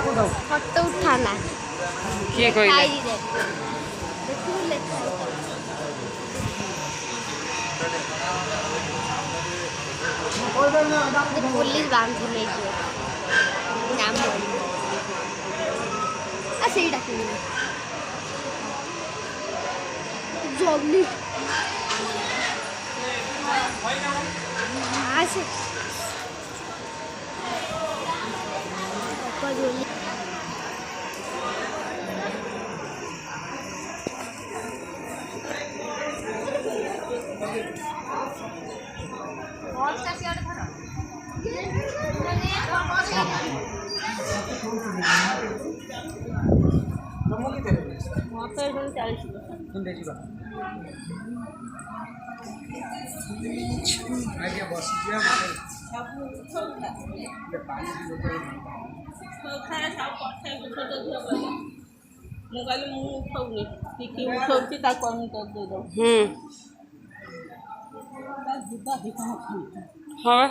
photo उठाना किए कहले पुलिस बांध नाम ସେଇଟା ଜଲ୍ଦି ଆସେ हाँ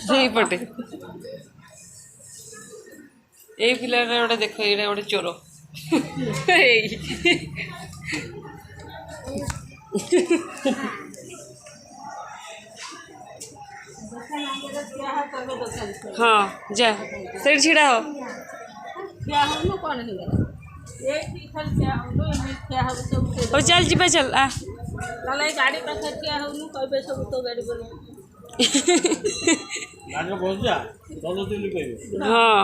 दुई पटे ये पिला गोटे देख ये गोटे चोर हाँ जा से छिड़ा हो चल जी चल आ गाड़ी पाखे ठिया हो कहे सब तो गाड़ी बना हाँ